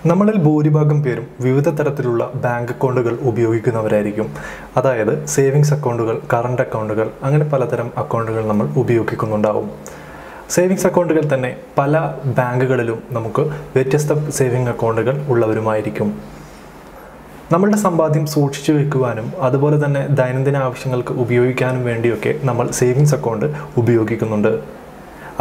നമ്മളിൽ ഭൂരിഭാഗം പേരും വിവിധ തരത്തിലുള്ള ബാങ്ക് അക്കൗണ്ടുകൾ ഉപയോഗിക്കുന്നവരായിരിക്കും. അതായത് സേവിങ്സ് അക്കൗണ്ടുകൾ, കറണ്ട് അക്കൗണ്ടുകൾ, അങ്ങനെ പലതരം അക്കൗണ്ടുകൾ നമ്മൾ ഉപയോഗിക്കുന്നുണ്ടാവും. സേവിങ്സ് അക്കൗണ്ടുകൾ തന്നെ പല ബാങ്കുകളിലും നമുക്ക് വ്യത്യസ്ത സേവിങ് അക്കൗണ്ടുകൾ ഉള്ളവരുമായിരിക്കും. നമ്മളുടെ സമ്പാദ്യം സൂക്ഷിച്ചു വെക്കുവാനും അതുപോലെ തന്നെ ദൈനംദിന ആവശ്യങ്ങൾക്ക് ഉപയോഗിക്കാനും വേണ്ടിയൊക്കെ നമ്മൾ സേവിങ്സ് അക്കൗണ്ട് ഉപയോഗിക്കുന്നുണ്ട്.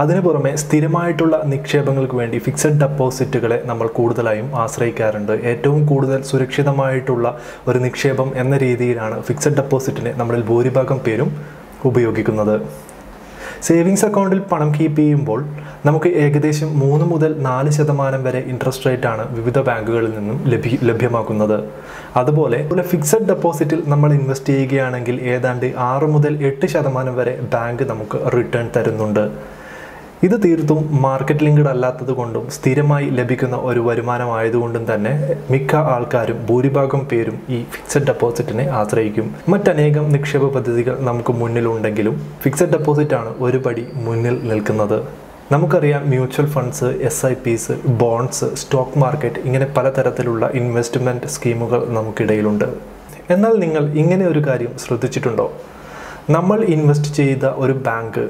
അതിനു പുറമെ സ്ഥിരമായിട്ടുള്ള നിക്ഷേപങ്ങൾക്ക് വേണ്ടി ഫിക്സഡ് ഡെപ്പോസിറ്റുകളെ നമ്മൾ കൂടുതലായും ആശ്രയിക്കാറുണ്ട്. ഏറ്റവും കൂടുതൽ സുരക്ഷിതമായിട്ടുള്ള ഒരു നിക്ഷേപം എന്ന രീതിയിലാണ് ഫിക്സഡ് ഡെപ്പോസിറ്റിനെ നമ്മളിൽ ഭൂരിഭാഗം പേരും ഉപയോഗിക്കുന്നത്. സേവിങ്സ് അക്കൗണ്ടിൽ പണം കീപ്പ് ചെയ്യുമ്പോൾ നമുക്ക് ഏകദേശം 3 മുതൽ 4% വരെ ഇൻട്രസ്റ്റ് റേറ്റാണ് വിവിധ ബാങ്കുകളിൽ നിന്നും ലഭ്യമാക്കുന്നത്. അതുപോലെ ഫിക്സഡ് ഡെപ്പോസിറ്റിൽ നമ്മൾ ഇൻവെസ്റ്റ് ചെയ്യുകയാണെങ്കിൽ ഏതാണ്ട് 6 മുതൽ 8% വരെ ബാങ്ക് നമുക്ക് റിട്ടേൺ തരുന്നുണ്ട്. ഇത് തീർത്തും മാർക്കറ്റ് ലിങ്ക്ഡ് അല്ലാത്തത് കൊണ്ടും സ്ഥിരമായി ലഭിക്കുന്ന ഒരു വരുമാനമായതുകൊണ്ടും തന്നെ മിക്ക ആൾക്കാരും ഭൂരിഭാഗം പേരും ഈ ഫിക്സഡ് ഡെപ്പോസിറ്റിനെ ആശ്രയിക്കും. മറ്റനേകം നിക്ഷേപ പദ്ധതികൾ നമുക്ക് മുന്നിലുണ്ടെങ്കിലും ഫിക്സഡ് ഡെപ്പോസിറ്റാണ് ഒരു പടി മുന്നിൽ നിൽക്കുന്നത്. നമുക്കറിയാം, mutual funds, SIPs, bonds, stock market, ഇങ്ങനെ പലതരത്തിലുള്ള ഇൻവെസ്റ്റ്മെൻറ്റ് സ്കീമുകൾ നമുക്കിടയിലുണ്ട്. എന്നാൽ നിങ്ങൾ ഇങ്ങനെ ഒരു കാര്യം ശ്രദ്ധിച്ചിട്ടുണ്ടോ? നമ്മൾ ഇൻവെസ്റ്റ് ചെയ്ത ഒരു ബാങ്ക്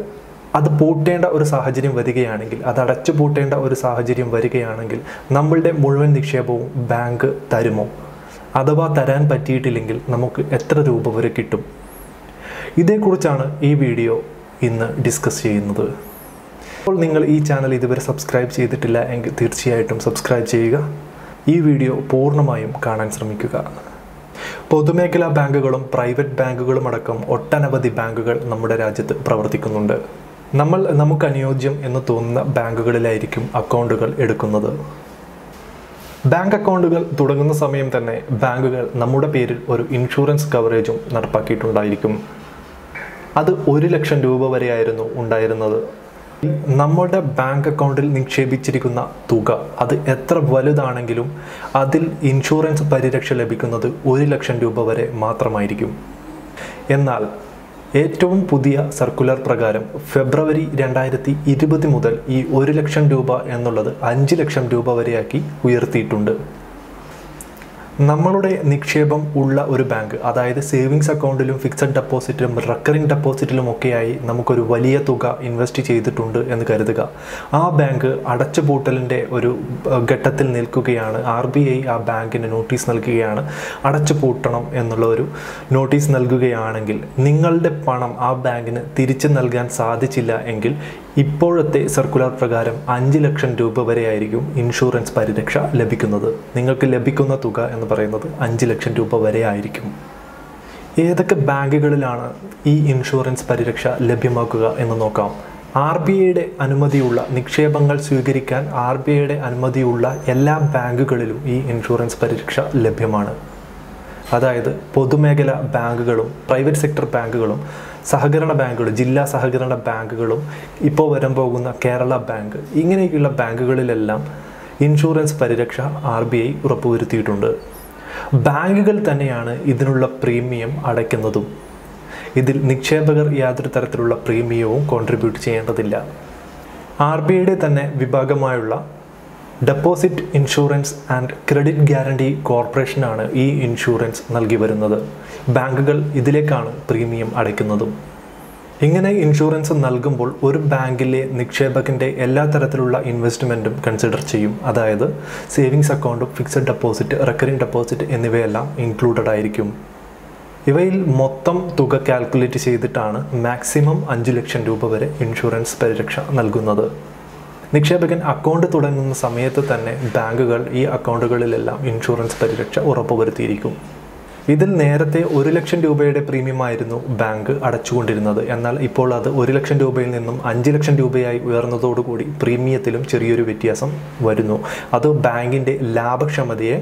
അത് പൂട്ടേണ്ട ഒരു സാഹചര്യം വരികയാണെങ്കിൽ, അത് അടച്ചു പൂട്ടേണ്ട ഒരു സാഹചര്യം വരികയാണെങ്കിൽ നമ്മളുടെ മുഴുവൻ നിക്ഷേപവും ബാങ്ക് തരുമോ? അഥവാ തരാൻ പറ്റിയിട്ടില്ലെങ്കിൽ നമുക്ക് എത്ര രൂപ വരെ കിട്ടും? ഇതേക്കുറിച്ചാണ് ഈ വീഡിയോ ഇന്ന് ഡിസ്കസ് ചെയ്യുന്നത്. അപ്പോൾ നിങ്ങൾ ഈ ചാനൽ ഇതുവരെ സബ്സ്ക്രൈബ് ചെയ്തിട്ടില്ല എങ്കിൽ തീർച്ചയായിട്ടും സബ്സ്ക്രൈബ് ചെയ്യുക. ഈ വീഡിയോ പൂർണ്ണമായും കാണാൻ ശ്രമിക്കുക. പൊതുമേഖലാ ബാങ്കുകളും പ്രൈവറ്റ് ബാങ്കുകളും അടക്കം ഒട്ടനവധി ബാങ്കുകൾ നമ്മുടെ രാജ്യത്ത് പ്രവർത്തിക്കുന്നുണ്ട്. നമുക്ക് അനുയോജ്യം എന്ന് തോന്നുന്ന ബാങ്കുകളിലായിരിക്കും അക്കൗണ്ടുകൾ എടുക്കുന്നത്. ബാങ്ക് അക്കൗണ്ടുകൾ തുടങ്ങുന്ന സമയം തന്നെ ബാങ്കുകൾ നമ്മുടെ പേരിൽ ഒരു ഇൻഷുറൻസ് കവറേജും നടപ്പാക്കിയിട്ടുണ്ടായിരിക്കും. അത് 1 ലക്ഷം രൂപ വരെയായിരുന്നു ഉണ്ടായിരുന്നത്. നമ്മുടെ ബാങ്ക് അക്കൗണ്ടിൽ നിക്ഷേപിച്ചിരിക്കുന്ന തുക അത് എത്ര വലുതാണെങ്കിലും അതിൽ ഇൻഷുറൻസ് പരിരക്ഷ ലഭിക്കുന്നത് 1 ലക്ഷം രൂപ വരെ മാത്രമായിരിക്കും. എന്നാൽ ഏറ്റവും പുതിയ സർക്കുലർ പ്രകാരം ഫെബ്രുവരി 2020 മുതൽ ഈ 1 ലക്ഷം രൂപ എന്നുള്ളത് 5 ലക്ഷം രൂപ വരെയാക്കി ഉയർത്തിയിട്ടുണ്ട്. നമ്മളുടെ നിക്ഷേപം ഉള്ള ഒരു ബാങ്ക്, അതായത് സേവിങ്സ് അക്കൗണ്ടിലും ഫിക്സഡ് ഡെപ്പോസിറ്റിലും റെക്കറിംഗ് ഡെപ്പോസിറ്റിലും ഒക്കെയായി നമുക്കൊരു വലിയ തുക ഇൻവെസ്റ്റ് ചെയ്തിട്ടുണ്ട് എന്ന് കരുതുക. ആ ബാങ്ക് അടച്ചുപൂട്ടലിൻ്റെ ഒരു ഘട്ടത്തിൽ നിൽക്കുകയാണ്. RBI ആ ബാങ്കിന് നോട്ടീസ് നൽകുകയാണ്, അടച്ചുപൂട്ടണം എന്നുള്ള ഒരു നോട്ടീസ് നൽകുകയാണെങ്കിൽ നിങ്ങളുടെ പണം ആ ബാങ്കിന് തിരിച്ചു നൽകാൻ സാധിച്ചില്ല എങ്കിൽ ഇപ്പോഴത്തെ സർക്കുലർ പ്രകാരം 5 ലക്ഷം രൂപ വരെയായിരിക്കും ഇൻഷുറൻസ് പരിരക്ഷ ലഭിക്കുന്നത്. നിങ്ങൾക്ക് ലഭിക്കുന്ന തുക എന്ന് പറയുന്നത് 5 ലക്ഷം രൂപ വരെ ആയിരിക്കും. ഏതൊക്കെ ബാങ്കുകളിലാണ് ഈ ഇൻഷുറൻസ് പരിരക്ഷ ലഭ്യമാക്കുക എന്ന് നോക്കാം. RBIയുടെ അനുമതിയുള്ള നിക്ഷേപങ്ങൾ സ്വീകരിക്കാൻ RBIയുടെ അനുമതിയുള്ള എല്ലാ ബാങ്കുകളിലും ഈ ഇൻഷുറൻസ് പരിരക്ഷ ലഭ്യമാണ്. അതായത് പൊതുമേഖലാ ബാങ്കുകളും പ്രൈവറ്റ് സെക്ടർ ബാങ്കുകളും സഹകരണ ബാങ്കുകൾ, ജില്ലാ സഹകരണ ബാങ്കുകളും ഇപ്പോൾ വരാൻ പോകുന്ന കേരള ബാങ്ക്, ഇങ്ങനെയൊക്കെയുള്ള ബാങ്കുകളിലെല്ലാം ഇൻഷുറൻസ് പരിരക്ഷ RBI ഉറപ്പുവരുത്തിയിട്ടുണ്ട്. ബാങ്കുകൾ തന്നെയാണ് ഇതിനുള്ള പ്രീമിയം അടയ്ക്കുന്നതും. ഇതിൽ നിക്ഷേപകർ യാതൊരു തരത്തിലുള്ള പ്രീമിയവും കോൺട്രിബ്യൂട്ട് ചെയ്യേണ്ടതില്ല. RBIയുടെ തന്നെ വിഭാഗമായുള്ള deposit insurance and credit guarantee കോർപ്പറേഷനാണ് ഈ ഇൻഷുറൻസ് നൽകി വരുന്നത്. ബാങ്കുകൾ ഇതിലേക്കാണ് പ്രീമിയം അടയ്ക്കുന്നതും. ഇങ്ങനെ ഇൻഷുറൻസ് നൽകുമ്പോൾ ഒരു ബാങ്കിലെ നിക്ഷേപകൻ്റെ എല്ലാ തരത്തിലുള്ള ഇൻവെസ്റ്റ്മെൻറ്റും കൺസിഡർ ചെയ്യും. അതായത് സേവിങ്സ് അക്കൗണ്ടും ഫിക്സഡ് ഡെപ്പോസിറ്റ്, റെക്കറിംഗ് ഡെപ്പോസിറ്റ് എന്നിവയെല്ലാം ഇൻക്ലൂഡഡ് ആയിരിക്കും. ഇവയിൽ മൊത്തം തുക കാൽക്കുലേറ്റ് ചെയ്തിട്ടാണ് മാക്സിമം 5 ലക്ഷം രൂപ വരെ ഇൻഷുറൻസ് പരിരക്ഷ നൽകുന്നത്. നിക്ഷേപകൻ അക്കൗണ്ട് തുടങ്ങുന്ന സമയത്ത് തന്നെ ബാങ്കുകൾ ഈ അക്കൗണ്ടുകളിലെല്ലാം ഇൻഷുറൻസ് പരിരക്ഷ ഉറപ്പുവരുത്തിയിരിക്കും. ഇതിൽ നേരത്തെ 1 ലക്ഷം രൂപയുടെ പ്രീമിയമായിരുന്നു ബാങ്ക് അടച്ചുകൊണ്ടിരുന്നത്. എന്നാൽ ഇപ്പോൾ അത് 1 ലക്ഷം രൂപയിൽ നിന്നും 5 ലക്ഷം രൂപയായി ഉയർന്നതോടുകൂടി പ്രീമിയത്തിലും ചെറിയൊരു വ്യത്യാസം വരുന്നു. അത് ബാങ്കിൻ്റെ ലാഭക്ഷമതയെ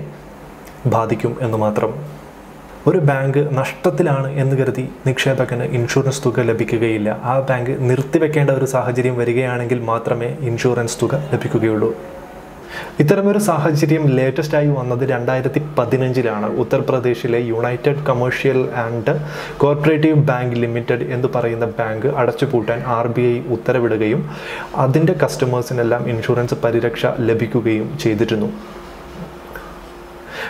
ബാധിക്കും എന്ന് മാത്രം. ഒരു ബാങ്ക് നഷ്ടത്തിലാണ് എന്ന് കരുതി നിക്ഷേപകന് ഇൻഷുറൻസ് തുക ലഭിക്കുകയില്ല. ആ ബാങ്ക് നിർത്തിവെക്കേണ്ട ഒരു സാഹചര്യം വരികയാണെങ്കിൽ മാത്രമേ ഇൻഷുറൻസ് തുക ലഭിക്കുകയുള്ളൂ. ഇത്തരമൊരു സാഹചര്യം ലേറ്റസ്റ്റായി വന്നത് 2015 ഉത്തർപ്രദേശിലെ United commercial and corporative bank limited എന്ന് പറയുന്ന ബാങ്ക് അടച്ചുപൂട്ടാൻ RBI ഉത്തരവിടുകയും അതിൻ്റെ കസ്റ്റമേഴ്സിനെല്ലാം ഇൻഷുറൻസ് പരിരക്ഷ ലഭിക്കുകയും ചെയ്തിരുന്നു.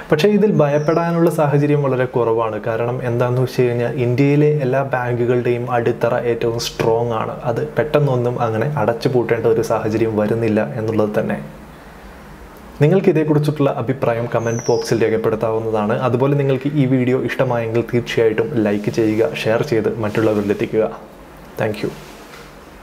പക്ഷേ ഇതിൽ ഭയപ്പെടാനുള്ള സാഹചര്യം വളരെ കുറവാണ്. കാരണം എന്താണെന്ന് വെച്ച് കഴിഞ്ഞാൽ ഇന്ത്യയിലെ എല്ലാ ബാങ്കുകളുടെയും അടിത്തറ ഏറ്റവും സ്ട്രോങ് ആണ്. അത് പെട്ടെന്നൊന്നും അങ്ങനെ അടച്ചു പൂട്ടേണ്ട ഒരു സാഹചര്യം വരുന്നില്ല എന്നുള്ളത് തന്നെ. നിങ്ങൾക്ക് ഇതേക്കുറിച്ചിട്ടുള്ള അഭിപ്രായം കമൻറ്റ് ബോക്സിൽ രേഖപ്പെടുത്താവുന്നതാണ്. അതുപോലെ നിങ്ങൾക്ക് ഈ വീഡിയോ ഇഷ്ടമായെങ്കിൽ തീർച്ചയായിട്ടും ലൈക്ക് ചെയ്യുക, ഷെയർ ചെയ്ത് മറ്റുള്ളവരിലെത്തിക്കുക. Thank you.